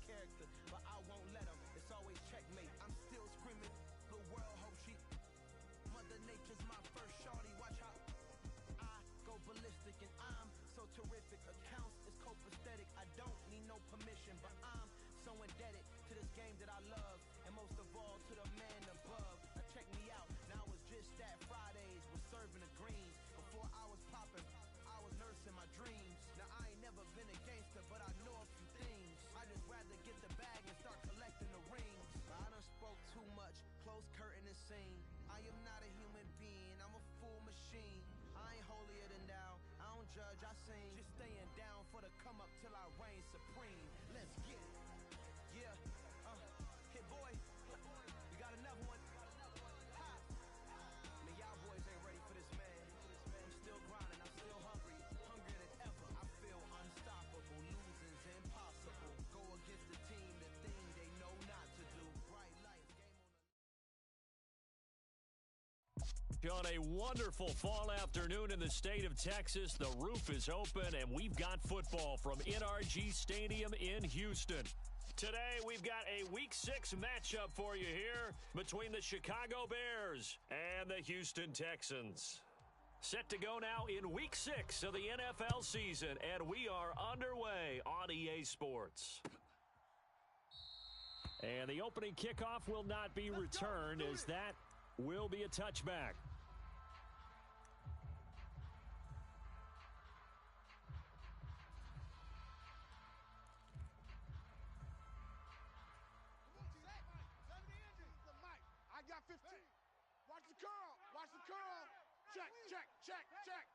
character, but I won't let them. It's always checkmate. I'm still screaming. The world hope she. Mother Nature's my first shorty. Watch how I go ballistic, and I'm so terrific. Accounts is copacetic. I don't need no permission, but I'm so indebted to this game that I love, and most of all to the man above. Now check me out. Now it was just that Fridays was serving the greens. Before I was popping, I was nursing my dreams. Now I ain't never been a gangster, but I know a few things. I just rather get the bag and start collecting the rings. I done spoke too much. Close curtain and scene. I am not a human being. I'm a full machine. I ain't holier than thou. I don't judge, I sing. Just staying down for the come up till I reign supreme. Let's get it. Yeah, hit boy. We got another one. Ha. Man, y'all boys ain't ready for this, man. I'm still grinding, I'm still hungry. Hungrier than ever. I feel unstoppable. Losing's impossible. Go against the team, the thing they know not to do. Bright lights. On a wonderful fall afternoon in the state of Texas, the roof is open, and we've got football from NRG Stadium in Houston. Today, we've got a Week 6 matchup for you here between the Chicago Bears and the Houston Texans. Set to go now in Week 6 of the NFL season, and we are underway on EA Sports. And the opening kickoff will not be returned, as that will be a touchback. I got 15. Watch the curl. Watch the curl. Check, check, check, check.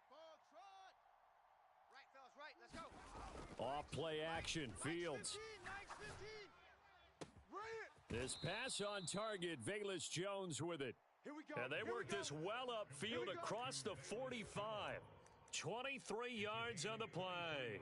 Ball trot. Right, fellas, right. Let's go. Off play action. Fields. 15. Bring it. This pass on target. Velas Jones with it. Here we go. And they work this well upfield across the 45. 23 yards on the play.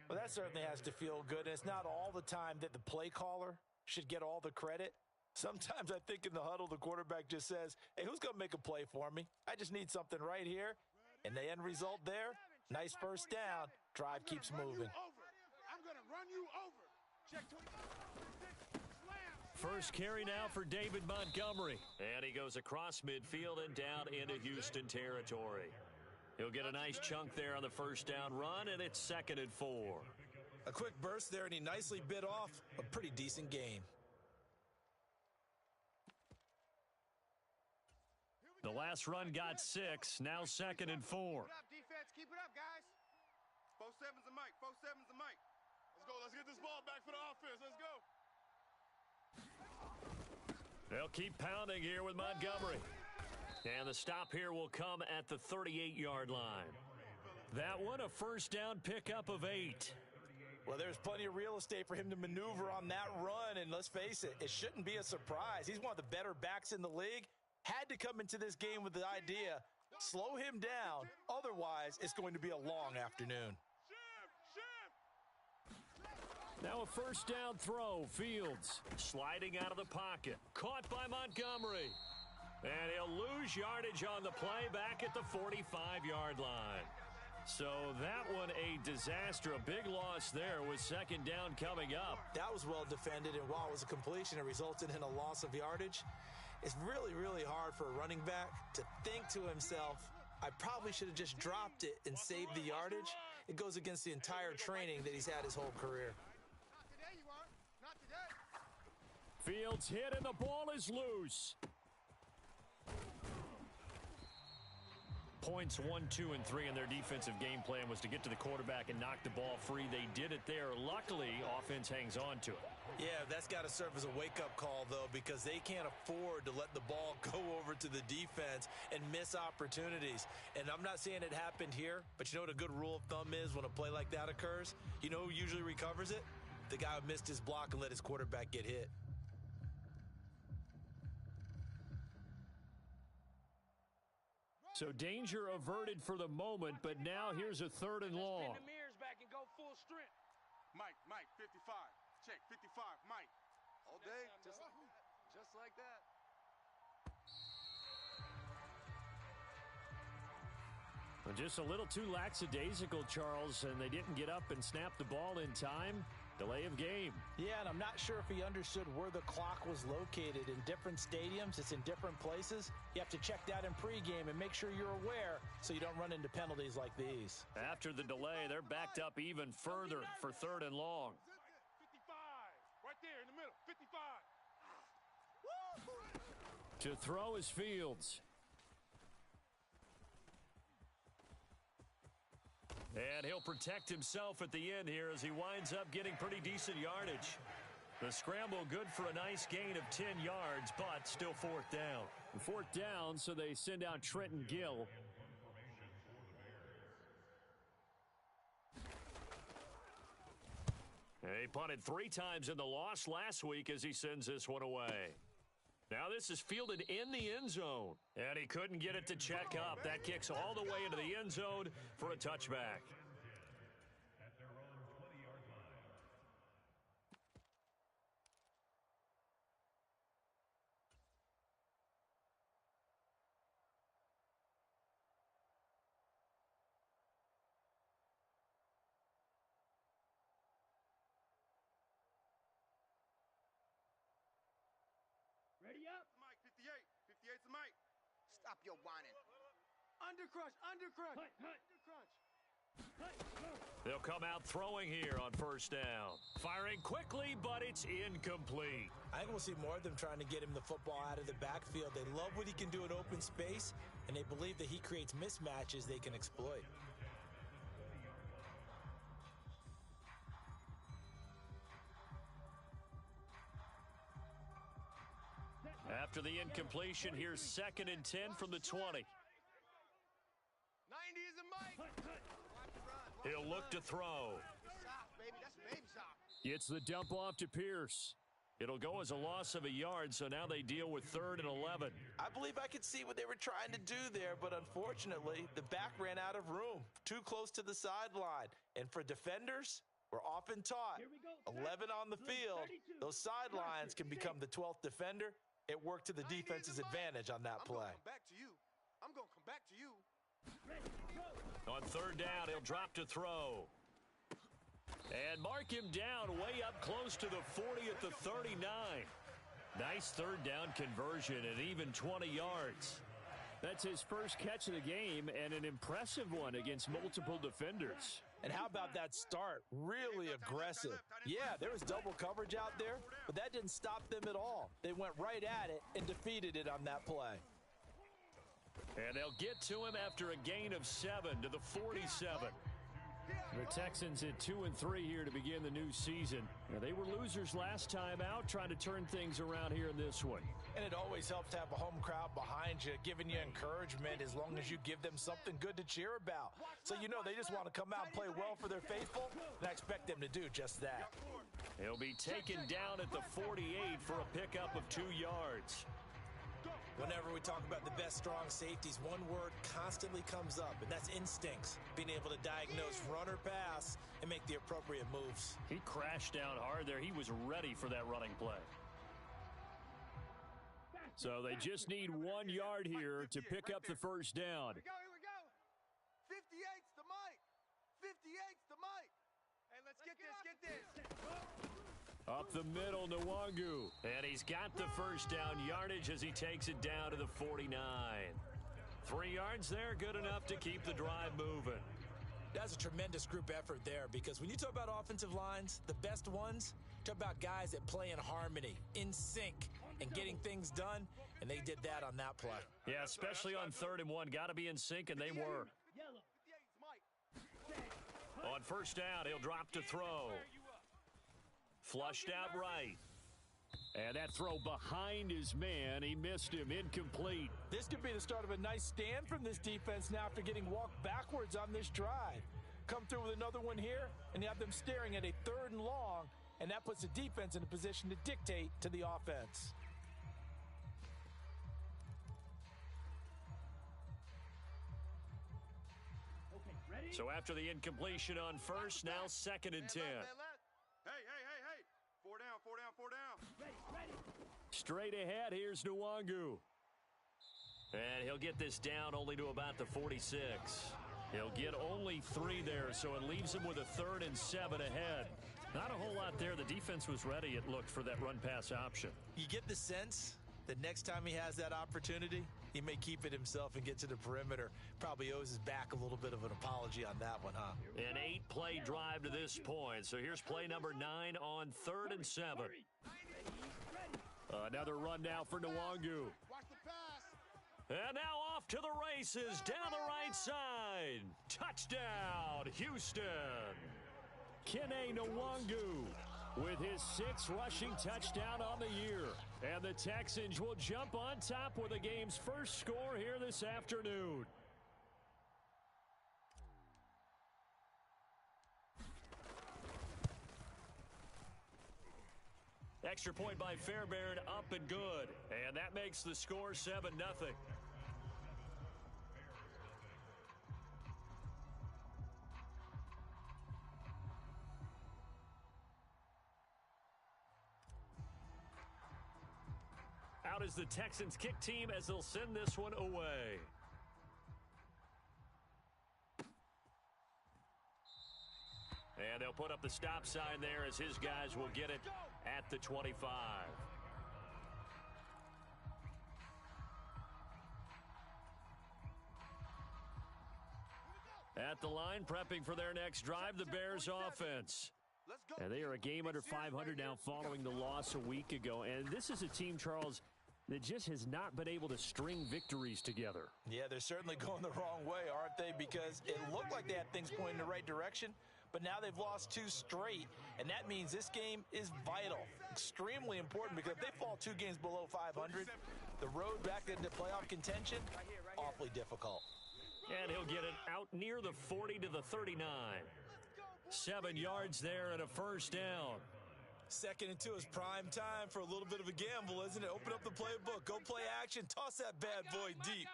Well, that certainly has to feel good. And it's not all the time that the play caller should get all the credit. Sometimes I think in the huddle, the quarterback just says, hey, who's going to make a play for me? I just need something right here. And the end result there, nice first down. Drive keeps moving. I'm going to run you over. Check 25. First carry now for David Montgomery. And he goes across midfield and down into Houston territory. He'll get a nice chunk there on the first down run, and it's 2nd and 4. A quick burst there, and he nicely bit off a pretty decent gain. The last run got 6, now 2nd and 4. Keep it up, defense. Keep it up, guys. 4-7's a mic. 4-7's a mic. Let's go. Let's get this ball back for the offense. Let's go. They'll keep pounding here with Montgomery. And the stop here will come at the 38-yard line. That one, a first down pickup of 8. Well, there's plenty of real estate for him to maneuver on that run, and let's face it, it shouldn't be a surprise. He's one of the better backs in the league. Had to come into this game with the idea, slow him down, otherwise it's going to be a long afternoon. Now a first down throw. Fields sliding out of the pocket. Caught by Montgomery. And he'll lose yardage on the play back at the 45-yard line. So that one a disaster. A big loss there with 2nd down coming up. That was well defended, and while it was a completion, it resulted in a loss of yardage. It's really, really hard for a running back to think to himself, I probably should have just dropped it and saved the yardage. It goes against the entire training that he's had his whole career. Not today, you aren't. Not today. Fields hit, and the ball is loose. Points 1, 2, and 3 in their defensive game plan was to get to the quarterback and knock the ball free. They did it there. Luckily, offense hangs on to it. Yeah, that's got to serve as a wake-up call, though, because they can't afford to let the ball go over to the defense and miss opportunities. And I'm not saying it happened here, but you know what a good rule of thumb is when a play like that occurs? You know who usually recovers it? The guy who missed his block and let his quarterback get hit. So danger averted for the moment, but now here's a 3rd and long. Spin the mirrors back and go full strength. Mike, 55. Check, 55, Mike. All day, just like that. Well, just a little too lackadaisical, Charles, and they didn't get up and snap the ball in time. Delay of game. Yeah, and I'm not sure if he understood where the clock was located. In different stadiums, it's in different places. You have to check that in pregame and make sure you're aware so you don't run into penalties like these. After the delay, they're backed up even further for 3rd and long. 55. Right there in the middle. 55. To throw is Fields. And he'll protect himself at the end here as he winds up getting pretty decent yardage. The scramble good for a nice gain of 10 yards, but still 4th down. 4th down, so they send out Trenton Gill. He punted 3 times in the loss last week as he sends this one away. Now this is fielded in the end zone, and he couldn't get it to check up. That kicks all the way into the end zone for a touchback. Ready up. Mike, 58. 58's the Mike. Stop your whining. Undercrush. Undercrush. Undercrunch. They'll come out throwing here on 1st down. Firing quickly, but it's incomplete. I think we'll see more of them trying to get him the football out of the backfield. They love what he can do in open space, and they believe that he creates mismatches they can exploit. After the incompletion, here's 2nd and 10 from the 20. 90 is the Mike. Watch the run. He'll look to throw. Soft, baby. That's baby soft. It's the dump off to Pierce. It'll go as a loss of a yard, so now they deal with 3rd and 11. I believe I could see what they were trying to do there, but unfortunately, the back ran out of room. Too close to the sideline. And for defenders, we're often taught 11 on the field. Those sidelines can become the 12th defender. It worked to the defense's advantage on that play. I'm going to come back to you. On 3rd down, he'll drop to throw. And mark him down way up close to the 40 at the 39. Nice 3rd down conversion and even 20 yards. That's his first catch of the game and an impressive one against multiple defenders. And how about that start? Really aggressive. Yeah, there was double coverage out there, but that didn't stop them at all. They went right at it and defeated it on that play. And they'll get to him after a gain of 7 to the 47. The Texans at 2-3 here to begin the new season. Now, they were losers last time out, trying to turn things around here in this one. And it always helps to have a home crowd behind you, giving you encouragement as long as you give them something good to cheer about. So you know they just want to come out and play well for their faithful, and I expect them to do just that. He'll be taken down at the 48 for a pickup of 2 yards. Whenever we talk about the best strong safeties, one word constantly comes up, and that's instincts. Being able to diagnose run or pass and make the appropriate moves. He crashed down hard there. He was ready for that running play. So they just need 1 yard here to pick up the 1st down. Here we go. 58's the Mike. 58's the Mike. Hey, let's get this. Up the middle, Nwangu. And he's got the 1st down yardage as he takes it down to the 49. 3 yards there, good enough to keep the drive moving. That's a tremendous group effort there, because when you talk about offensive lines, the best ones, talk about guys that play in harmony, in sync, and getting things done, and they did that on that play. Yeah, especially on 3rd and 1. Got to be in sync, and they were. On 1st down, he'll drop to throw. Flushed out right. And that throw behind his man. He missed him. Incomplete. This could be the start of a nice stand from this defense now after getting walked backwards on this drive. Come through with another one here, and you have them staring at a 3rd and long, and that puts the defense in a position to dictate to the offense. So after the incompletion on 1st, now 2nd and 10. Hey. 4 down. Straight ahead, here's Nwangu. And he'll get this down only to about the 46. He'll get only 3 there, so it leaves him with a 3rd and 7 ahead. Not a whole lot there. The defense was ready, it looked, for that run-pass option. You get the sense that next time he has that opportunity, he may keep it himself and get to the perimeter. Probably owes his back a little bit of an apology on that one, huh? An 8-play drive to this point. So here's play number 9 on 3rd and 7. Another run now for Nwangu. Watch the pass. And now off to the races down the right side. Touchdown, Houston. Kene Nwangu with his 6th rushing touchdown on the year. And the Texans will jump on top with the game's first score here this afternoon. Extra point by Fairbairn, up and good. And that makes the score 7-0. Out is the Texans kick team as they'll send this one away. And they'll put up the stop sign there as his guys will get it at the 25. At the line, prepping for their next drive, the Bears offense. And they are a game under 500 now following the loss a week ago. And this is a team, Charles, that just has not been able to string victories together. Yeah, they're certainly going the wrong way, aren't they? Because it looked like they had things pointing in the right direction, but now they've lost 2 straight, and that means this game is vital, extremely important, because if they fall 2 games below 500, the road back into playoff contention, awfully difficult. And he'll get it out near the 40 to the 39. 7 yards there and a first down. 2nd and 2 is prime time for a little bit of a gamble, isn't it? Open up the playbook, go play action, toss that bad boy deep.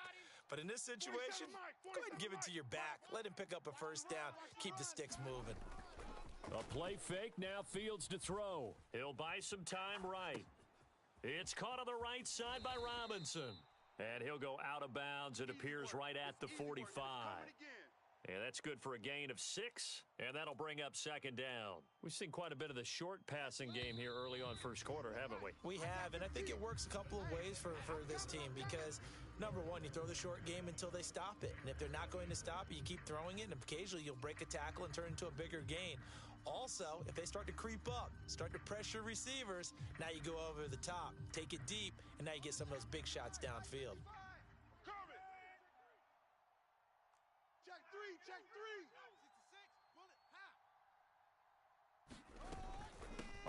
But in this situation, go ahead and give it to your back. Let him pick up a first down. Keep the sticks moving. A play fake, now Fields to throw. He'll buy some time right. It's caught on the right side by Robinson. And he'll go out of bounds. It appears right at the 45. And that's good for a gain of 6, and that'll bring up 2nd down. We've seen quite a bit of the short passing game here early on first quarter, haven't we? We have, and I think it works a couple of ways for this team because, number one, you throw the short game until they stop it. And if they're not going to stop it, you keep throwing it, and occasionally you'll break a tackle and turn it into a bigger gain. Also, if they start to creep up, start to pressure receivers, now you go over the top, take it deep, and now you get some of those big shots downfield. Check 3.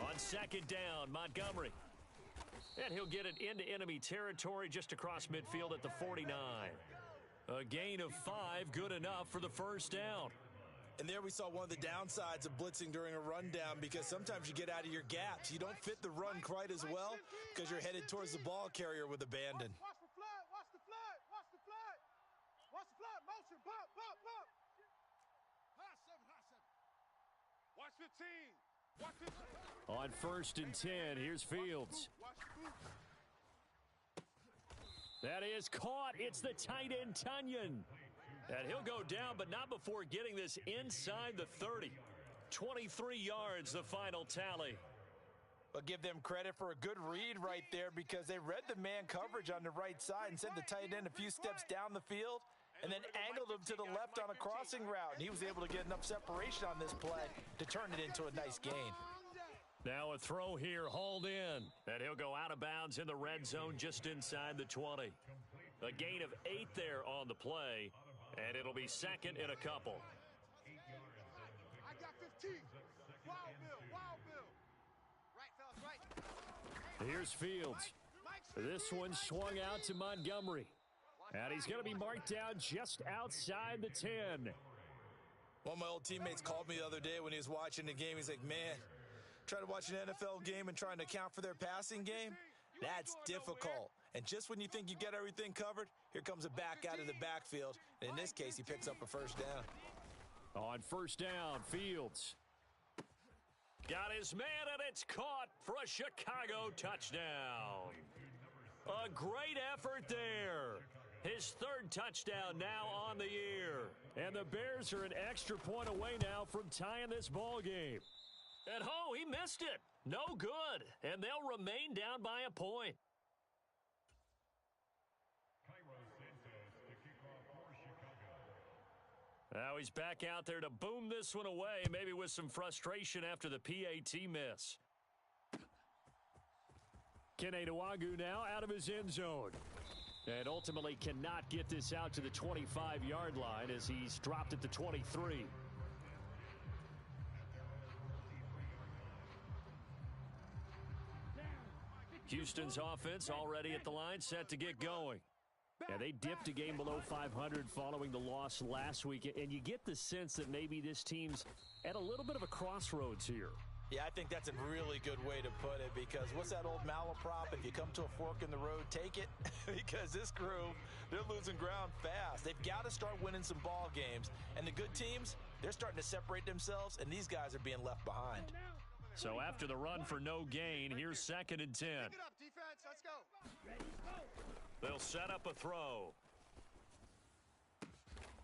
On 2nd down, Montgomery. And he'll get it into enemy territory just across midfield at the 49. A gain of 5, good enough for the first down. And there we saw one of the downsides of blitzing during a rundown because sometimes you get out of your gaps. You don't fit the run quite as well because you're headed towards the ball carrier with abandon. Watch the flat. Watch the flat. Watch the flat. Watch the flat. Motion. Pop, pop, pop. Hot 7, hot 7. Watch 15. Watch 15. On 1st and 10, here's Fields. Watch the boot. That is caught. It's the tight end, Tunyon. And he'll go down, but not before getting this inside the 30. 23 yards, the final tally. But give them credit for a good read right there because they read the man coverage on the right side and sent the tight end a few steps down the field and then angled him to the left on a crossing route. And he was able to get enough separation on this play to turn it into a nice gain. Now a throw here, hauled in. And he'll go out of bounds in the red zone just inside the 20. A gain of 8 there on the play. And it'll be 2nd and a couple. I got 15. Wild Bill. Wild Bill. Right, fellas, right. Here's Fields. This one swung out to Montgomery. And he's going to be marked down just outside the 10. One of my old teammates called me the other day when he was watching the game. He's like, man, trying to watch an NFL game and trying to account for their passing game? That's difficult. And just when you think you get everything covered, here comes a back out of the backfield. And in this case, he picks up a first down. On 1st down, Fields got his man, and it's caught for a Chicago touchdown. A great effort there. His third touchdown now on the year. And the Bears are an extra point away now from tying this ball game. And he missed it. No good. And they'll remain down by a point. Now he's back out there to boom this one away, maybe with some frustration after the PAT miss. Kene Nwangwu now out of his end zone. And ultimately cannot get this out to the 25-yard line as he's dropped at the 23. Houston's offense already at the line, set to get going. Yeah, they dipped a game below 500 following the loss last week, and you get the sense that maybe this team's at a little bit of a crossroads here. Yeah, I think that's a really good way to put it, because what's that old malaprop? If you come to a fork in the road, take it. Because this crew, they're losing ground fast. They've got to start winning some ball games. And the good teams, they're starting to separate themselves, and these guys are being left behind. So after the run for no gain, here's 2nd and 10. Pick it up, defense. Let's go. They'll set up a throw.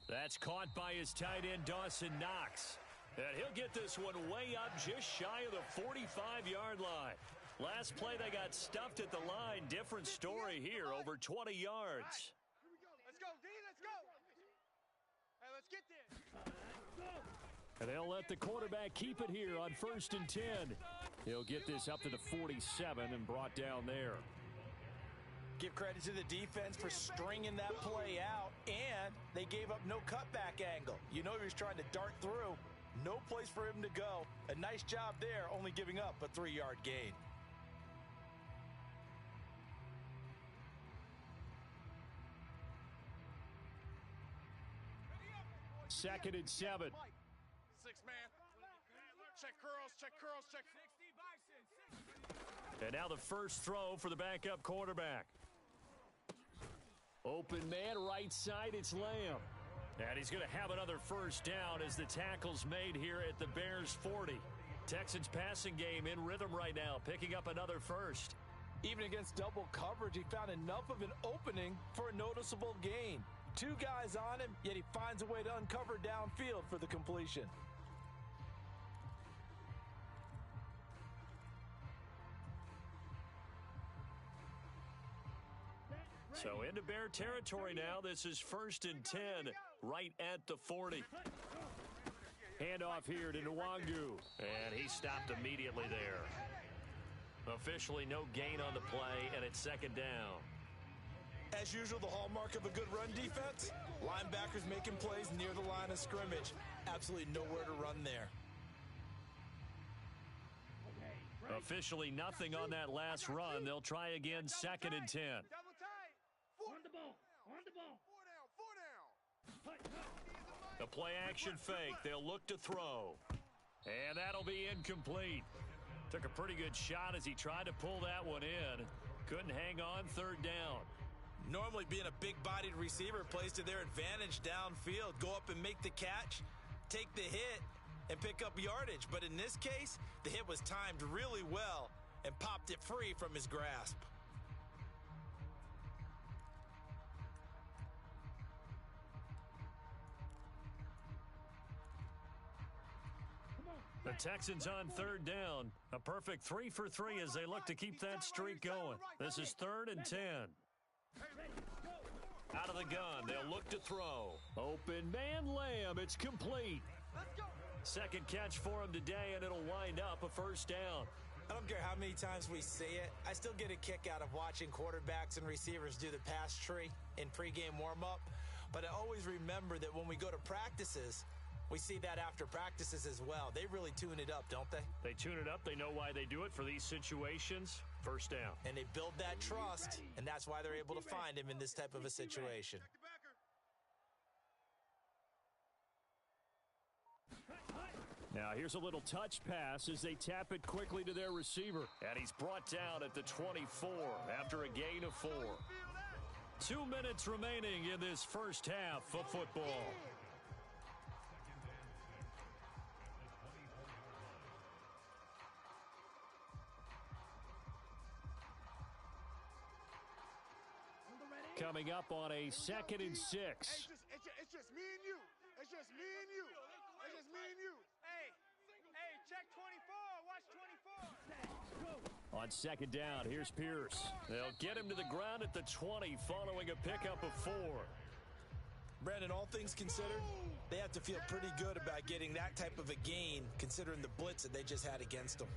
That's caught by his tight end, Dawson Knox. And he'll get this one way up just shy of the 45-yard line. Last play, they got stuffed at the line. Different story here, over 20 yards. Right. Let's go, D. Let's go. Hey, let's get this. And they'll let the quarterback keep it here on 1st and 10. He'll get this up to the 47 and brought down there. Give credit to the defense for stringing that play out, and they gave up no cutback angle. You know he was trying to dart through. No place for him to go. A nice job there, only giving up a 3-yard gain. Second and 7. 6 man. Check curls, check curls, check. 60 bison. And now the first throw for the backup quarterback. Open man, right side, it's Lamb. And he's going to have another first down as the tackle's made here at the Bears 40. Texans passing game in rhythm right now, picking up another first. Even against double coverage, he found enough of an opening for a noticeable gain. 2 guys on him, yet he finds a way to uncover downfield for the completion. So into Bear territory now. This is 1st and 10, right at the 40. Handoff here to Nwangwu, and he stopped immediately there. Officially no gain on the play, and it's 2nd down. As usual, the hallmark of a good run defense, linebackers making plays near the line of scrimmage. Absolutely nowhere to run there. Officially nothing on that last run. They'll try again, 2nd and 10. Double tight. On the ball. On the ball. 4 down. The play action fake. They'll look to throw. And that'll be incomplete. Took a pretty good shot as he tried to pull that one in. Couldn't hang on, 3rd down. Normally being a big-bodied receiver plays to their advantage downfield. Go up and make the catch, take the hit, and pick up yardage. But in this case, the hit was timed really well and popped it free from his grasp. The Texans on 3rd down. A perfect 3 for 3 as they look to keep that streak going. This is 3rd and 10. Out of the gun, they'll look to throw. Open man, Lamb, it's complete. Second catch for him today, and it'll wind up a first down. I don't care how many times we see it. I still get a kick out of watching quarterbacks and receivers do the pass tree in pregame warm-up. But I always remember that when we go to practices, we see that after practices as well. They really tune it up, don't they? They tune it up. They know why they do it for these situations. First down. And they build that trust, and that's why they're able to find him in this type of a situation. Now here's a little touch pass as they tap it quickly to their receiver. And he's brought down at the 24 after a gain of 4. 2 minutes remaining in this first half of football. coming up on a 2nd and 6. It's just me and you. It's just me and you. It's just me and you. Hey, check 24. Watch 24. On 2nd down, here's Pierce. They'll get him to the ground at the 20 following a pickup of 4. Brandon, all things considered, they have to feel pretty good about getting that type of a gain considering the blitz that they just had against them.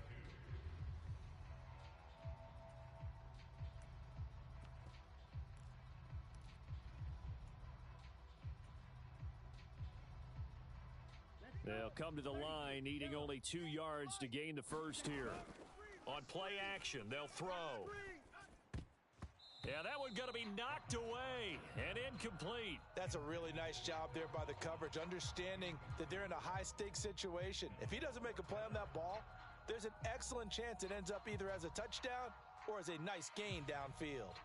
They'll come to the line, needing only 2 yards to gain the first here. On play action, they'll throw. Yeah, that one going to be knocked away and incomplete. That's a really nice job there by the coverage, understanding that they're in a high-stakes situation. If he doesn't make a play on that ball, there's an excellent chance it ends up either as a touchdown or as a nice gain downfield.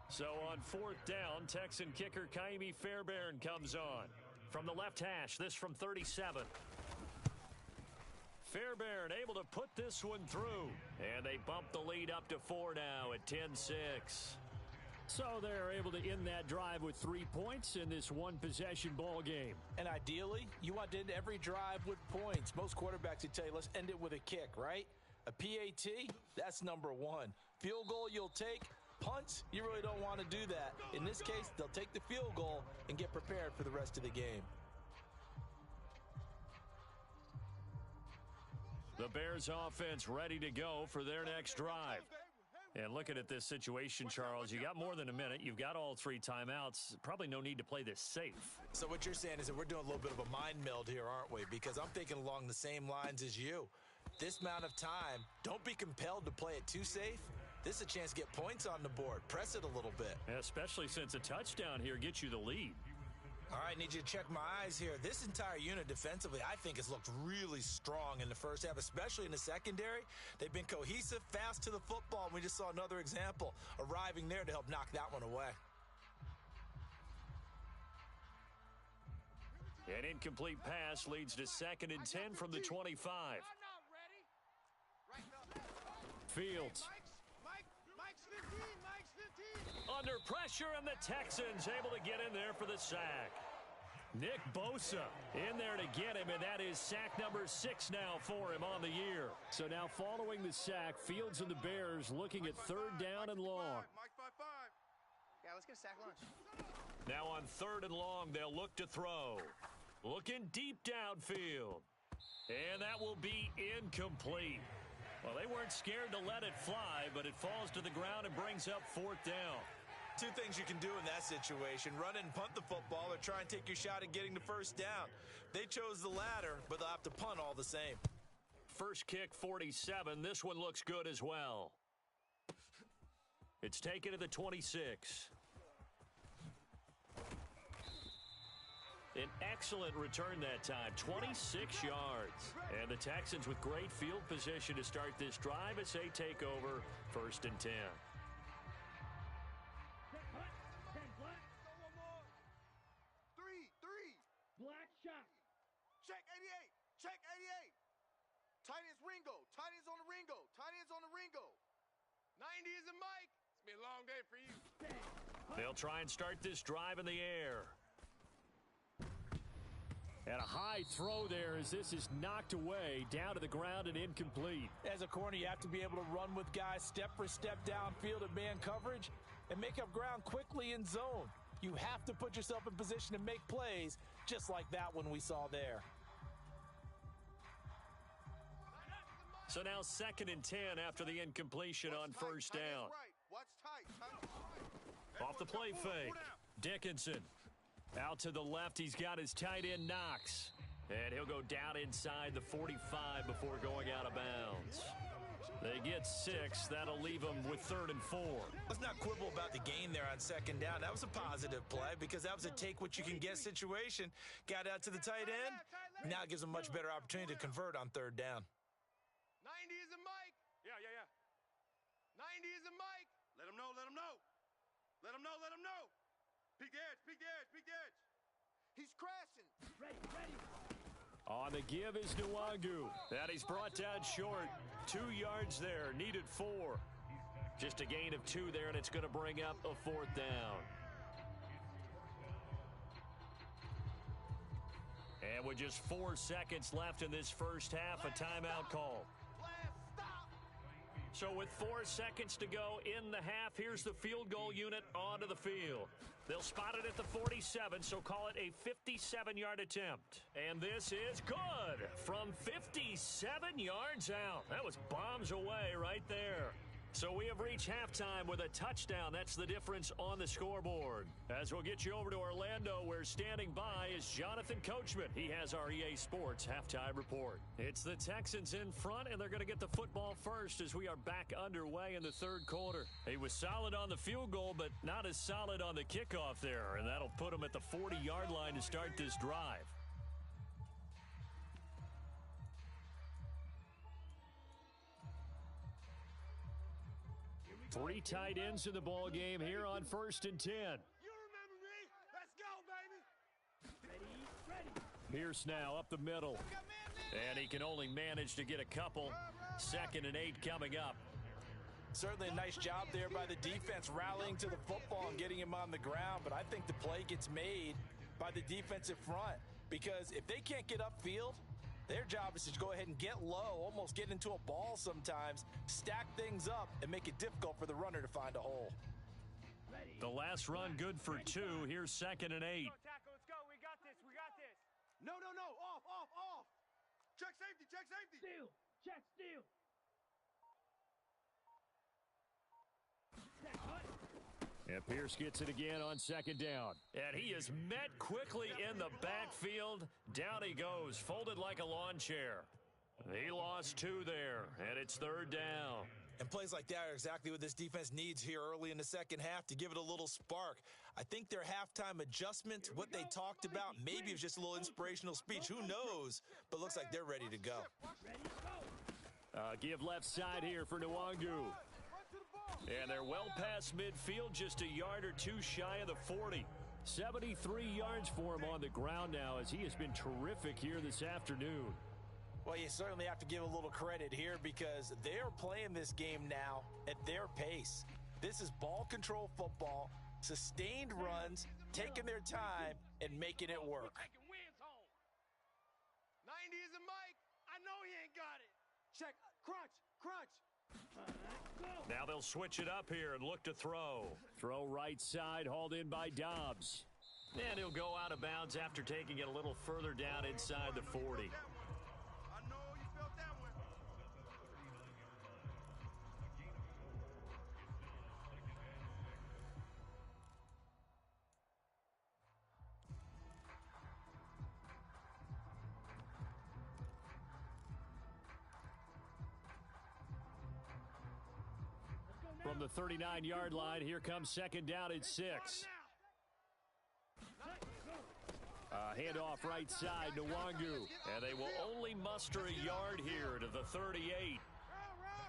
So on 4th down, Texan kicker Kaimi Fairbairn comes on. From the left hash, this from 37. Fairbairn able to put this one through. And they bump the lead up to 4 now at 10-6. So they're able to end that drive with 3 points in this one-possession ball game. And ideally, you want to end every drive with points. Most quarterbacks would tell you, let's end it with a kick, right? A PAT, that's number 1. Field goal you'll take. Punts, you really don't want to do that. In this case, they'll take the field goal and get prepared for the rest of the game. The Bears offense ready to go for their next drive. And looking at this situation, Charles, you got more than a minute. You've got all 3 timeouts. Probably no need to play this safe. So what you're saying is that we're doing a little bit of a mind meld here, aren't we? Because I'm thinking along the same lines as you. This amount of time, don't be compelled to play it too safe. This is a chance to get points on the board. Press it a little bit. Especially since a touchdown here gets you the lead. All right, need you to check my eyes here. This entire unit defensively, I think, has looked really strong in the first half, especially in the secondary. They've been cohesive, fast to the football, and we just saw another example arriving there to help knock that one away. An incomplete pass leads to 2nd and 10 from the 25. Fields. Mike's 15. Under pressure, and the Texans able to get in there for the sack. Nick Bosa in there to get him, and that is sack number 6 now for him on the year. So now following the sack, Fields and the Bears looking at 3rd down and long. Mike 5-5. Yeah, let's get a sack lunch. Now on 3rd and long, they'll look to throw. Looking deep downfield. And that will be incomplete. Well, they weren't scared to let it fly, but it falls to the ground and brings up 4th down. 2 things you can do in that situation. Run and punt the football or try and take your shot at getting the first down. They chose the latter, but they'll have to punt all the same. First kick, 47. This one looks good as well. It's taken to the 26. An excellent return that time, 26 yards. And the Texans with great field position to start this drive as they take over 1st and 10. Three. Black shot. Check 88. Check 88. Tight end's Ringo. Tight end's on the Ringo. Tight end's on the Ringo. 90 is a Mike. It's been a long day for you. They'll try and start this drive in the air. And a high throw there as this is knocked away down to the ground and incomplete. As a corner, you have to be able to run with guys step for step downfield at man coverage and make up ground quickly in zone. You have to put yourself in position to make plays just like that one we saw there. So now 2nd and 10 after the incompletion on 1st down. Watch tight. Off the play fake. Dickinson. Out to the left, he's got his tight end Knox. And he'll go down inside the 45 before going out of bounds. They get 6. That'll leave them with 3rd and 4. Let's not quibble about the gain there on 2nd down. That was a positive play because that was a take-what-you-can-get situation. Got out to the tight end. Now it gives them a much better opportunity to convert on 3rd down. 90 is a Mike. Yeah. 90 is a Mike. Let him know. Let him know. Peek the edge. He's crashing. Ready. On the give is Nwangu. That he's brought down short. 2 yards there. Needed 4. Just a gain of 2 there, and it's going to bring up a 4th down. And with just 4 seconds left in this first half, a timeout call. So with 4 seconds to go in the half, here's the field goal unit onto the field. They'll spot it at the 47, so call it a 57-yard attempt. And this is good from 57 yards out. That was bombs away right there. So we have reached halftime with a touchdown. That's the difference on the scoreboard. As we'll get you over to Orlando, where standing by is Jonathan Coachman. He has our EA Sports halftime report. It's the Texans in front, and they're going to get the football first as we are back underway in the third quarter. He was solid on the field goal, but not as solid on the kickoff there, and that'll put him at the 40-yard line to start this drive. Three tight ends in the ball game here on 1st and 10. You remember me? Let's go, baby. Ready. Pierce now up the middle. And he can only manage to get a couple. 2nd and 8 coming up. Certainly a nice job there by the defense rallying to the football and getting him on the ground. But I think the play gets made by the defensive front. Because if they can't get upfield, their job is to go ahead and get low, almost get into a ball sometimes, stack things up, and make it difficult for the runner to find a hole. The last run good for 2. Here's 2nd and 8. Let's go. We got this. No. Off. Check safety. Steal. Check steal. Set cut. And Pierce gets it again on 2nd down. And he is met quickly in the backfield. Down he goes, folded like a lawn chair. He lost 2 there, and it's 3rd down. And plays like that are exactly what this defense needs here early in the second half to give it a little spark. I think their halftime adjustment, what they talked about, maybe it was just a little inspirational speech. Who knows? But looks like they're ready to go. Give left side here for Nwangu. And they're well past midfield, just a yard or 2 shy of the 40. 73 yards for him on the ground now, as he has been terrific here this afternoon. Well, you certainly have to give a little credit here because they are playing this game now at their pace. This is ball control football, sustained runs, taking their time, and making it work. 90 is a Mike. I know he ain't got it. Check. Crunch. Now they'll switch it up here and look to throw. Throw right side, hauled in by Dobbs. And he'll go out of bounds after taking it a little further down inside the 40. I know you felt that one. From the 39-yard line, here comes 2nd down and 6. Handoff right side to Nwangu. And they will only muster a yard here to the 38.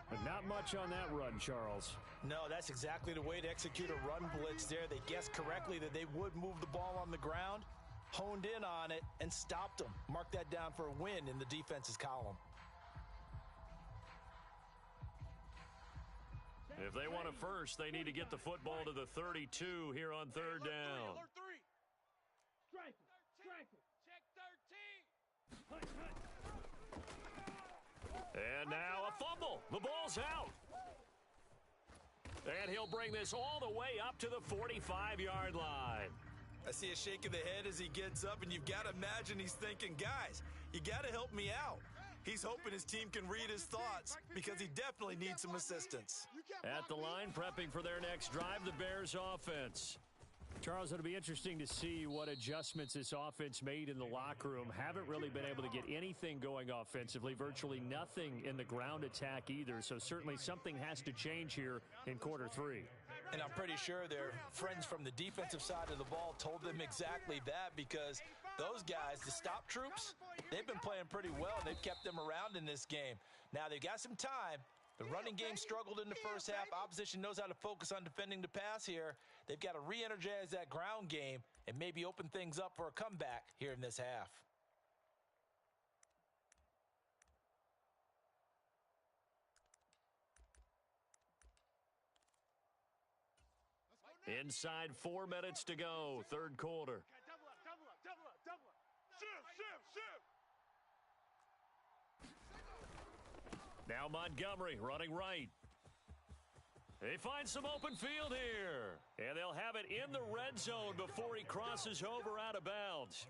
But not much on that run, Charles. No, that's exactly the way to execute a run blitz there. They guessed correctly that they would move the ball on the ground, honed in on it, and stopped them. Mark that down for a win in the defense's column. If they want a first, they need to get the football to the 32 here on 3rd down. Alert 3. Strike it. Check 13. And now a fumble. The ball's out. And he'll bring this all the way up to the 45-yard line. I see a shake of the head as he gets up, and you've got to imagine he's thinking, guys, you got to help me out. He's hoping his team can read his thoughts because he definitely needs some assistance. At the line, prepping for their next drive, the Bears offense. Charles, it'll be interesting to see what adjustments this offense made in the locker room. Haven't really been able to get anything going offensively, virtually nothing in the ground attack either. So certainly something has to change here in quarter 3. And I'm pretty sure their friends from the defensive side of the ball told them exactly that because those guys, the stop troops, they've been playing pretty well. They've kept them around in this game. Now they've got some time. The running game struggled in the first half. Opposition knows how to focus on defending the pass here. They've got to re-energize that ground game and maybe open things up for a comeback here in this half. Inside 4 minutes to go, third quarter. Double up, double up, double up, double up. Shift. Now Montgomery running right. They find some open field here. And they'll have it in the red zone before he crosses over out of bounds.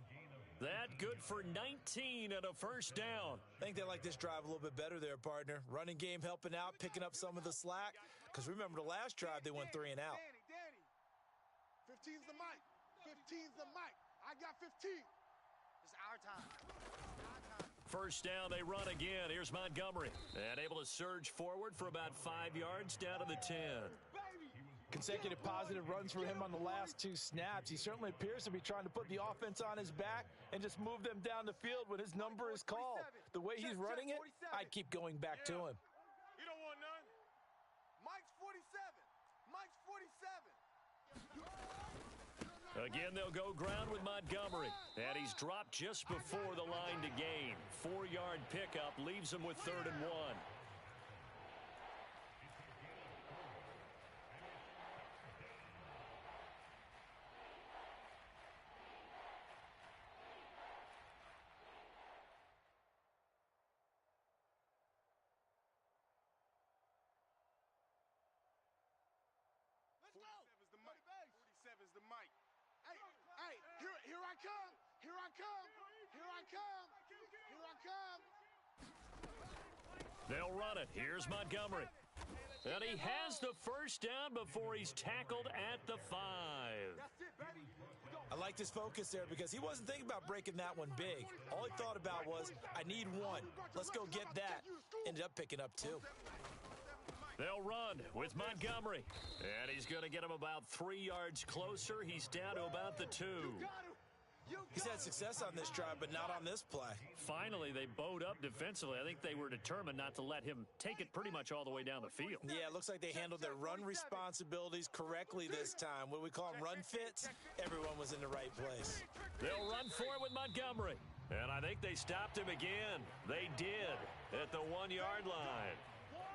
That good for 19 and a first down. I think they like this drive a little bit better there, partner. Running game helping out, picking up some of the slack. Because remember the last drive, they went 3 and out. Danny. 15's the mic. 15's the mic. I got 15. It's our time. First down, they run again. Here's Montgomery. And able to surge forward for about 5 yards down to the 10. Consecutive positive runs for him on the last 2 snaps. He certainly appears to be trying to put the offense on his back and just move them down the field when his number is called. The way he's running it, I'd keep going back to him. You don't want none? Mike's 47. Mike's 47. Again, they'll go ground with Montgomery. And he's dropped just before the line to gain. 4-yard pickup leaves him with 3rd and 1. Hey, here I come. Here I come. Here I come. Here I come. They'll run it. Here's Montgomery. And he has the first down before he's tackled at the 5. That's it, baby. I like this focus there because he wasn't thinking about breaking that one big. All he thought about was, I need 1. Let's go get that. Ended up picking up 2. They'll run with Montgomery. And he's going to get him about 3 yards closer. He's down to about the 2. He's had success on this drive, but not on this play. Finally, they bowed up defensively. I think they were determined not to let him take it pretty much all the way down the field. Yeah, it looks like they handled their run responsibilities correctly this time. What we call them run fits, everyone was in the right place. They'll run for it with Montgomery. And I think they stopped him again. They did at the 1-yard line.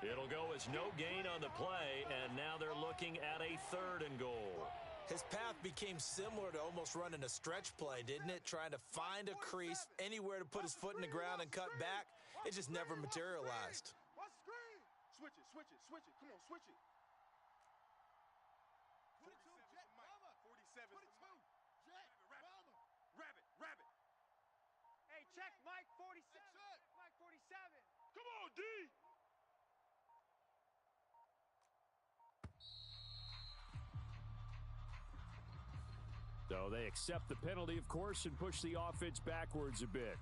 It'll go as no gain on the play, and now they're looking at a 3rd and goal. His path became similar to almost running a stretch play, didn't it? Trying to find a crease, anywhere to put his foot in the ground and cut back. It just never materialized. What's screen? Switch it. Come on, switch it. 42, Jet, Mama. 47. 42, Jet, Mama. Rabbit. Hey, check Mike 47. Mike 47. Come on, D. So they accept the penalty, of course, and push the offense backwards a bit.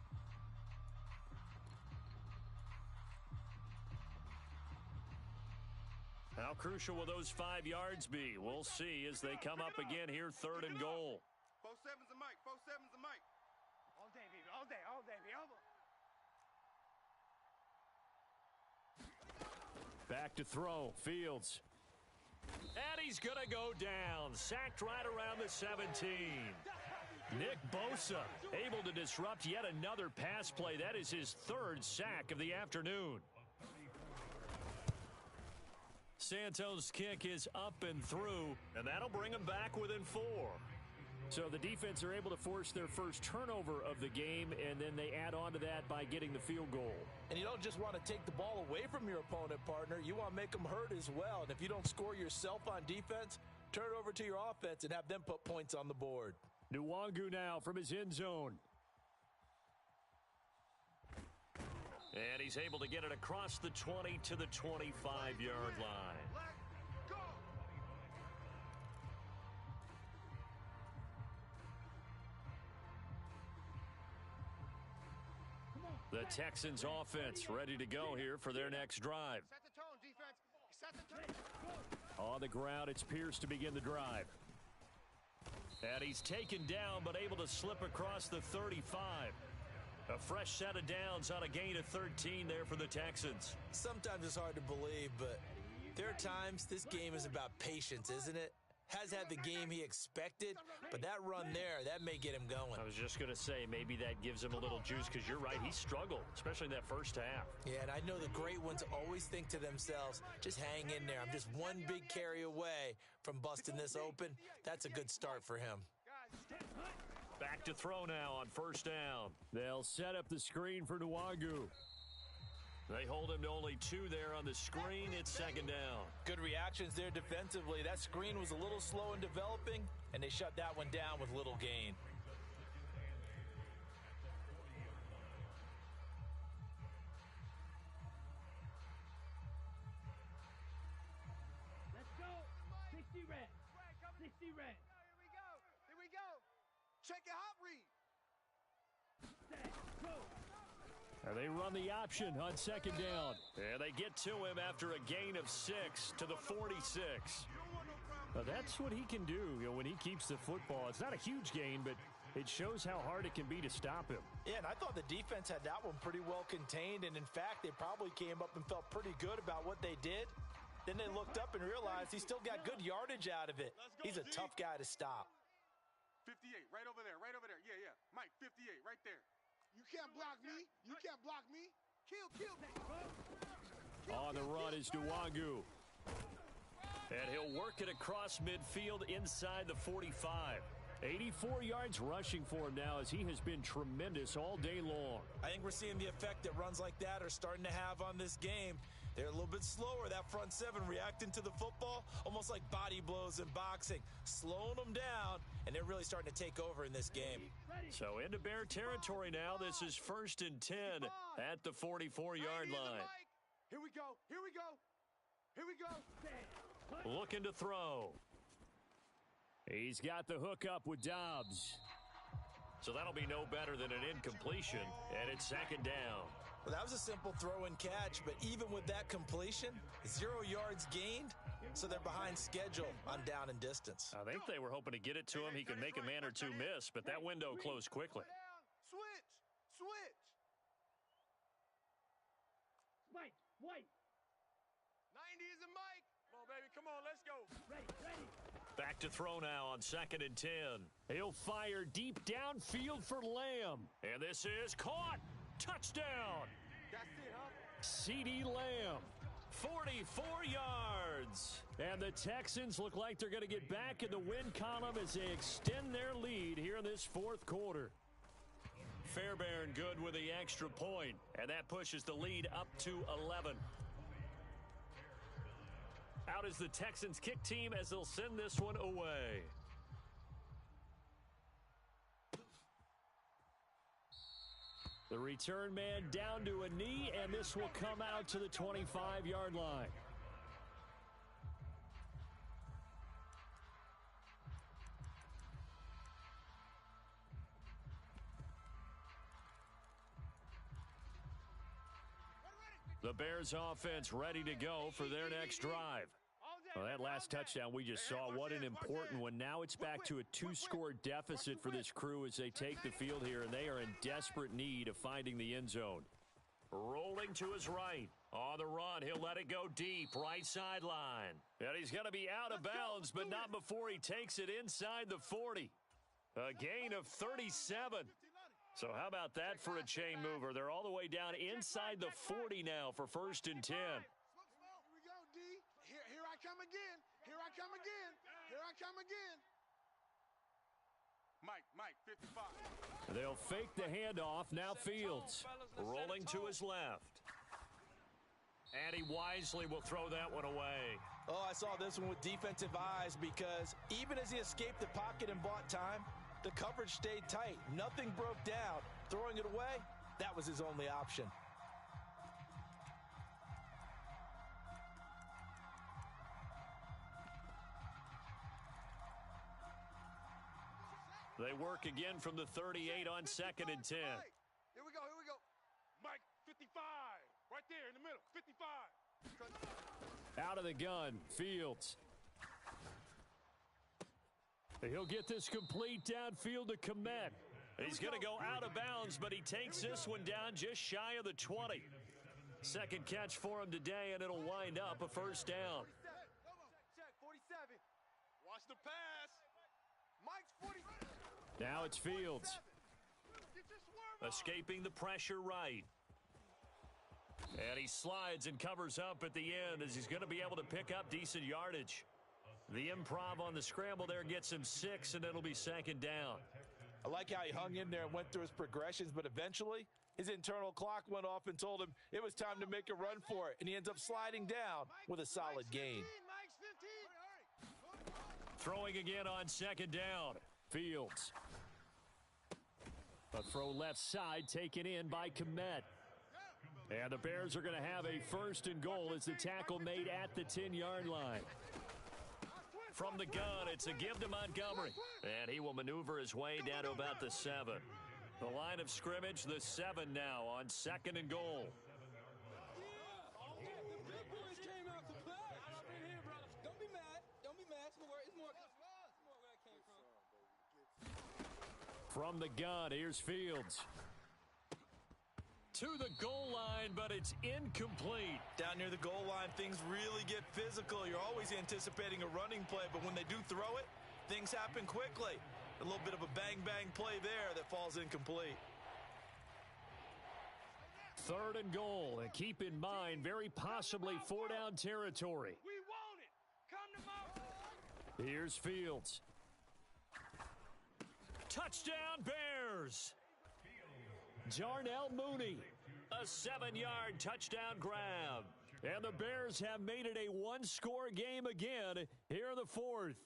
How crucial will those 5 yards be? We'll see as they come up again here, 3rd and goal. 47's a mic. 47's a mic. All day, baby. All day, baby. Back to throw. Fields. And he's going to go down. Sacked right around the 17. Nick Bosa able to disrupt yet another pass play. That is his 3rd sack of the afternoon. Santos' kick is up and through, and that'll bring him back within 4. So the defense are able to force their first turnover of the game, and then they add on to that by getting the field goal. And you don't just want to take the ball away from your opponent, partner. You want to make them hurt as well. And if you don't score yourself on defense, turn it over to your offense and have them put points on the board. Nwangu now from his end zone. And he's able to get it across the 20 to the 25-yard line. Let's go. The Texans offense ready to go here for their next drive. Set the tone, defense. Set the tone. On the ground, it's Pierce to begin the drive. And he's taken down, but able to slip across the 35. A fresh set of downs on a gain of 13 there for the Texans. Sometimes it's hard to believe, but there are times this game is about patience, isn't it? has had the game he expected, but that run there, that may get him going. I was just going to say, maybe that gives him a little juice, because you're right, he struggled, especially in that first half. Yeah, and I know the great ones always think to themselves, just hang in there. I'm just one big carry away from busting this open. That's a good start for him. Back to throw now on first down. They'll set up the screen for Nwangu. They hold him to only 2 there on the screen. It's second down. Good reactions there defensively. That screen was a little slow in developing, and they shut that one down with little gain. Let's go. 60 red. 60 red. Here we go. Check your hot read. Set. Go. And they run the option on second down. And they get to him after a gain of 6 to the 46. Now that's what he can do, when he keeps the football. It's not a huge gain, but it shows how hard it can be to stop him. Yeah, and I thought the defense had that one pretty well contained, and in fact, they probably came up and felt pretty good about what they did. Then they looked up and realized he still got good yardage out of it. He's a tough guy to stop. 58, right over there, right over there. Yeah. Mike, 58, right there. You can't block me. You can't block me. Kill. On the run is Nwangu. And he'll work it across midfield inside the 45. 84 yards rushing for him now, as he has been tremendous all day long. I think we're seeing the effect that runs like that are starting to have on this game. They're a little bit slower, that front seven reacting to the football, almost like body blows in boxing, slowing them down, and they're really starting to take over in this game. So into Bear territory now. This is 1st and 10 at the 44-yard line. Here we go. Looking to throw. He's got the hook up with Dobbs. So that'll be no better than an incompletion, and it's second down. Well, that was a simple throw and catch, but even with that completion, 0 yards gained, so they're behind schedule on down and distance. I think they were hoping to get it to him. He could make a man or two miss, but that window closed quickly. Switch. White. 90 is a Mike. Come on, baby, come on, let's go. Ready. Back to throw now on 2nd and 10. He'll fire deep downfield for Lamb. And this is caught. Touchdown. That's it, huh? CeeDee Lamb. 44 yards. And the Texans look like they're going to get back in the win column as they extend their lead here in this 4th quarter. Fairbairn good with the extra point, and that pushes the lead up to 11. Out is the Texans kick team as they'll send this one away. The return man down to a knee, and this will come out to the 25-yard line. The Bears offense ready to go for their next drive. Well, that last touchdown we just saw, what an important one. Now it's back to a 2-score deficit for this crew as they take the field here, and they are in desperate need of finding the end zone. Rolling to his right. On the run, he'll let it go deep, right sideline. And he's going to be out of bounds, but not before he takes it inside the 40. A gain of 37. So how about that for a chain mover? They're all the way down inside the 40 now for 1st and 10. Here we go, D. Here I come again. Mike, 55. They'll fake the handoff. Now Fields rolling to his left. And he wisely will throw that one away. Oh, I saw this one with defensive eyes because even as he escaped the pocket and bought time, the coverage stayed tight. Nothing broke down. Throwing it away, that was his only option. They work again from the 38 on 2nd and 10. Here we go. Mike, 55. Right there in the middle, 55. Out of the gun, Fields. He'll get this complete downfield to Kmet. He's going to go out of bounds, but he takes this one down just shy of the 20. Second catch for him today, and it'll wind up a 1st down. Check, 47. Watch the Now it's Fields. Escaping the pressure right. And he slides and covers up at the end as he's going to be able to pick up decent yardage. The improv on the scramble there gets him 6, and it'll be second down. I like how he hung in there and went through his progressions, but eventually his internal clock went off and told him it was time to make a run for it, and he ends up sliding down with a solid gain. Throwing again on second down. Fields. A throw left side taken in by Kmet. And the Bears are going to have a first and goal as the tackle made at the 10-yard line. From the gun, it's a give to Montgomery. And he will maneuver his way down to about the 7. The line of scrimmage, the 7 now on second and goal. From the gun, here's Fields. To the goal line, but it's incomplete. Down near the goal line, things really get physical. You're always anticipating a running play, but when they do throw it, things happen quickly. A little bit of a bang-bang play there that falls incomplete. Third and goal, and keep in mind, very possibly 4-down territory. We want it. Come to my... Here's Fields. Touchdown, Bears! Jarnell Mooney, a 7-yard touchdown grab. And the Bears have made it a one-score game again here in the fourth.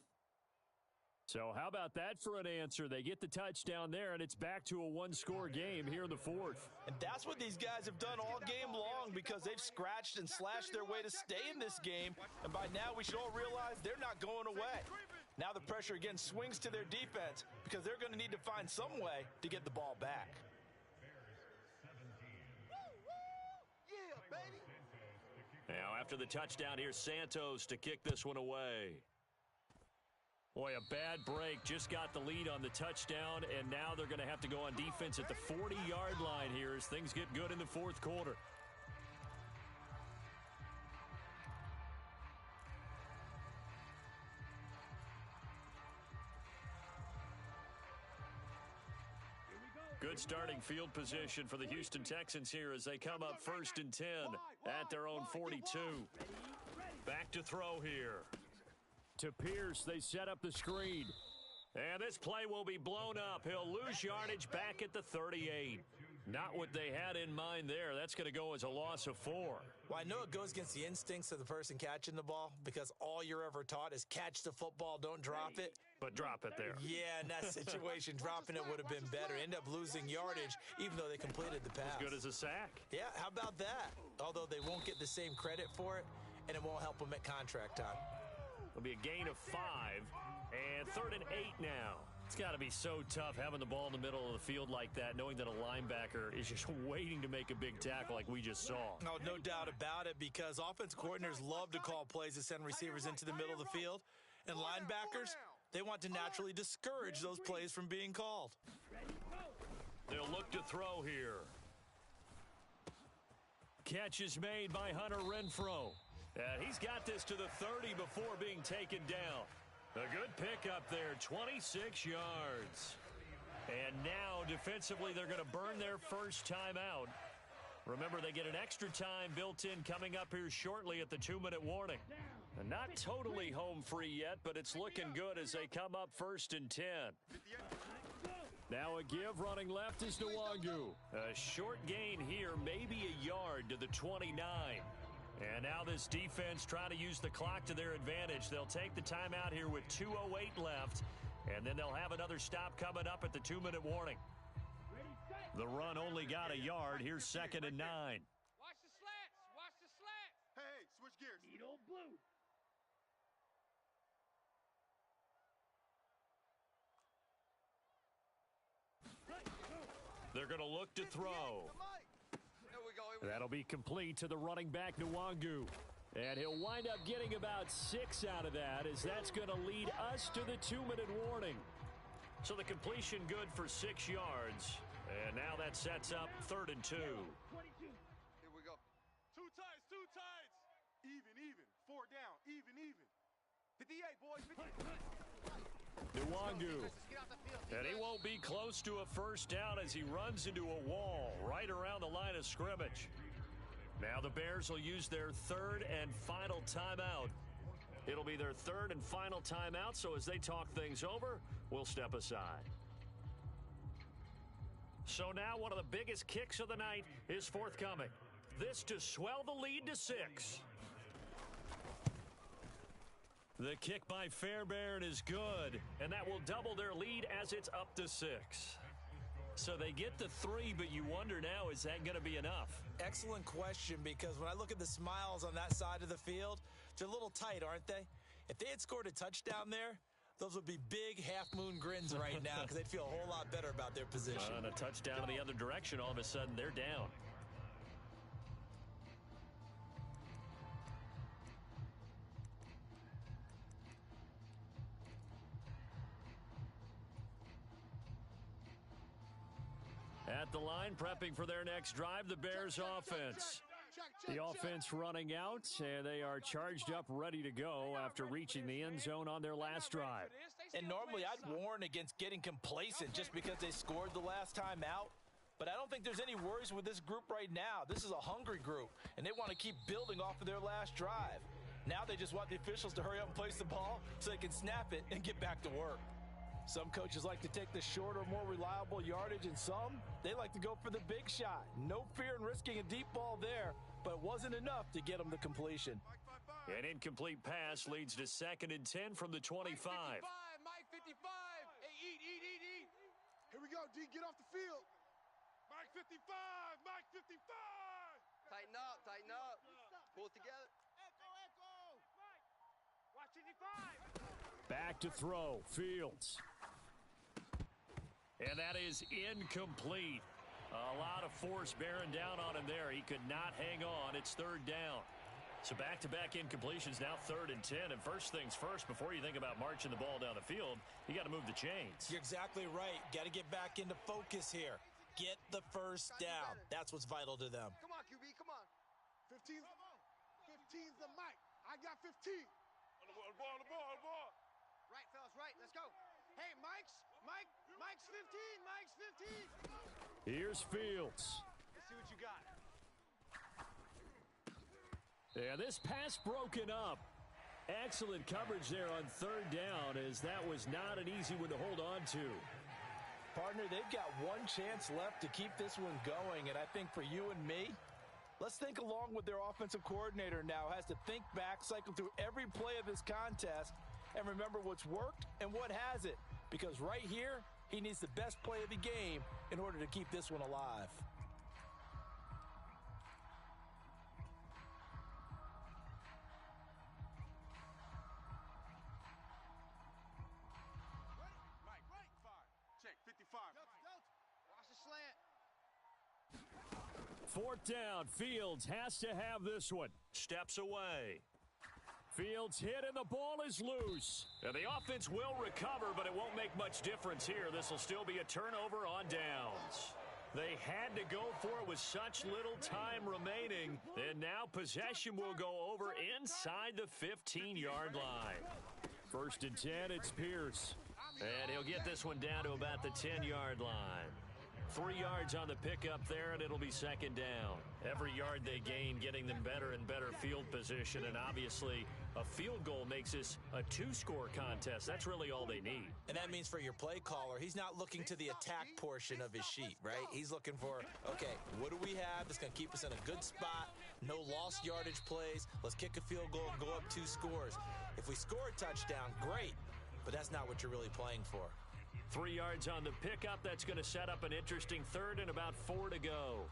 So how about that for an answer? They get the touchdown there, and it's back to a one-score game here in the fourth. And that's what these guys have done all game long because they've scratched and slashed their way to stay in this game. And by now, we should all realize they're not going away. Now the pressure again swings to their defense because they're going to need to find some way to get the ball back. Now after the touchdown, here's Santos to kick this one away. Boy, a bad break. Just got the lead on the touchdown, and now they're going to have to go on defense at the 40-yard line here as things get good in the fourth quarter. Good starting field position for the Houston Texans here as they come up 1st and 10 at their own 42. Back to throw here. To Pierce, they set up the screen. And this play will be blown up. He'll lose yardage back at the 38. Not what they had in mind there. That's going to go as a loss of 4. Well, I know it goes against the instincts of the person catching the ball because all you're ever taught is catch the football, don't drop it. But drop it there. Yeah, in that situation, dropping it would have been better. End up losing yardage even though they completed the pass. As good as a sack. Yeah, how about that? Although they won't get the same credit for it, and it won't help them at contract time. It'll be a gain of 5, and 3rd and 8 now. It's got to be so tough having the ball in the middle of the field like that, knowing that a linebacker is just waiting to make a big tackle like we just saw. No, no doubt about it, because offense coordinators love to call plays to send receivers into the middle of the field, and linebackers, they want to naturally discourage those plays from being called. They'll look to throw here. Catch is made by Hunter Renfrow. And he's got this to the 30 before being taken down. A good pickup there, 26 yards. And now, defensively, they're going to burn their first time out. Remember, they get an extra time built in coming up here shortly at the 2-minute warning. And not totally home free yet, but it's looking good as they come up 1st and 10. Now a give running left is Nwangu. A short gain here, maybe a yard to the 29. And now this defense trying to use the clock to their advantage. They'll take the timeout here with 2:08 left, and then they'll have another stop coming up at the 2-minute warning. The run only got a yard. Here's 2nd and 9. Watch the slats. Watch the slats. Hey, switch gears. Needle blue. They're going to look to throw. That'll be complete to the running back, Nwangu. And he'll wind up getting about 6 out of that, as that's going to lead us to the 2-minute warning. So the completion good for 6 yards. And now that sets up 3rd and 2. Here we go. Two tights, two tights. Even. 4 down. Even. 58, boys. 58. Nwangu. And he won't be close to a first down as he runs into a wall right around the line of scrimmage. Now the Bears will use their third and final timeout. It'll be their third and final timeout, so as they talk things over, we'll step aside. So now one of the biggest kicks of the night is forthcoming. This to swell the lead to 6. The kick by Fairbairn is good, and that will double their lead as it's up to 6. So they get the 3, but you wonder now, is that going to be enough? Excellent question, because when I look at the smiles on that side of the field, they're a little tight, aren't they? If they had scored a touchdown there, those would be big half-moon grins right now because they'd feel a whole lot better about their position. And a touchdown in the other direction, all of a sudden they're down. At the line, prepping for their next drive, the Bears offense. The offense running out, and they are charged up, ready to go after reaching the end zone on their last drive. And normally I'd warn against getting complacent just because they scored the last time out. But I don't think there's any worries with this group right now. This is a hungry group, and they want to keep building off of their last drive. Now they just want the officials to hurry up and place the ball so they can snap it and get back to work. Some coaches like to take the shorter, more reliable yardage, and some, they like to go for the big shot. No fear in risking a deep ball there, but it wasn't enough to get them the completion. An incomplete pass leads to 2nd and 10 from the 25. Mike 55. Hey, eat. Here we go, D. Get off the field. Mike 55. Mike 55. Tighten up. Pull it together. Echo. Watch 55. Back to throw, Fields. And that is incomplete. A lot of force bearing down on him there. He could not hang on. It's 3rd down. So back-to-back incompletions, now 3rd and 10. And first things first, before you think about marching the ball down the field, you got to move the chains. You're exactly right. Got to get back into focus here. Get the first down. That's what's vital to them. Come on, QB, come on. 15's the mic. I got 15. On the ball. Right, fellas, right. Let's go. Hey, Mike's 15. Mike's 15. Here's Fields. Let's see what you got. Yeah, this pass broken up. Excellent coverage there on 3rd down, as that was not an easy one to hold on to. Partner, they've got one chance left to keep this one going, and I think for you and me, let's think along with their offensive coordinator now. Has to think back, cycle through every play of this contest, and remember what's worked and what hasn't. Because right here, he needs the best play of the game in order to keep this one alive. Mike, fire. Check, 55. Watch the slant. 4th down, Fields has to have this one. Steps away. Fields hit and the ball is loose. And the offense will recover, but it won't make much difference here. This will still be a turnover on downs. They had to go for it with such little time remaining. And now possession will go over inside the 15-yard line. 1st and 10, it's Pierce. And he'll get this one down to about the 10-yard line. 3 yards on the pickup there, and it'll be 2nd down. Every yard they gain, getting them better and better field position, and obviously a field goal makes this a 2-score contest. That's really all they need. And that means for your play caller, he's not looking to the attack portion of his sheet, right? He's looking for, okay, what do we have that's going to keep us in a good spot? No lost yardage plays. Let's kick a field goal and go up 2 scores. If we score a touchdown, great, but that's not what you're really playing for. 3 yards on the pickup. That's going to set up an interesting 3rd and about 4 to go.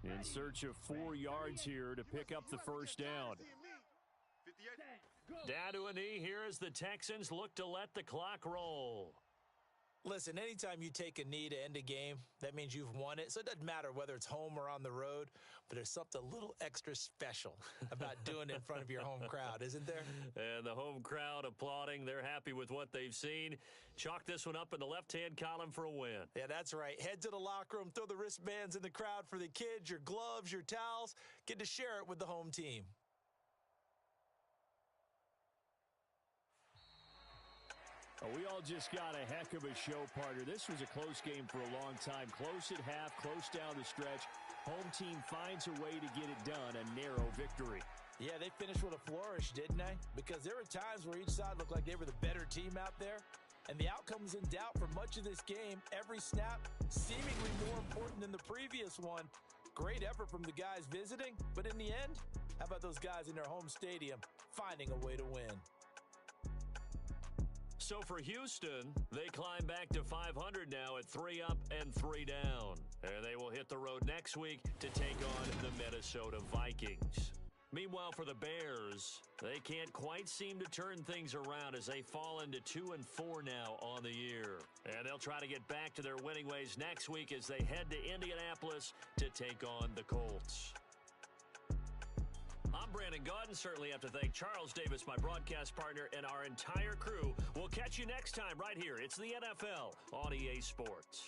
In search of 4 yards here to pick up the first down. 58. Down to a knee here as the Texans look to let the clock roll. Listen, anytime you take a knee to end a game, that means you've won it. So it doesn't matter whether it's home or on the road, but there's something a little extra special about doing it in front of your home crowd, isn't there? And the home crowd applauding. They're happy with what they've seen. Chalk this one up in the left-hand column for a win. Yeah, that's right. Head to the locker room, throw the wristbands in the crowd for the kids, your gloves, your towels. Get to share it with the home team. We all just got a heck of a show, partner. This was a close game for a long time. Close at half, close down the stretch. Home team finds a way to get it done, a narrow victory. Yeah, they finished with a flourish, didn't they? Because there were times where each side looked like they were the better team out there, and the outcome was in doubt for much of this game. Every snap seemingly more important than the previous one. Great effort from the guys visiting, but in the end, how about those guys in their home stadium finding a way to win? So for Houston, they climb back to 500 now at 3 up and 3 down. And they will hit the road next week to take on the Minnesota Vikings. Meanwhile, for the Bears, they can't quite seem to turn things around as they fall into 2-4 now on the year. And they'll try to get back to their winning ways next week as they head to Indianapolis to take on the Colts. I'm Brandon Gaudin. Certainly have to thank Charles Davis, my broadcast partner, and our entire crew. We'll catch you next time right here. It's the NFL on EA Sports.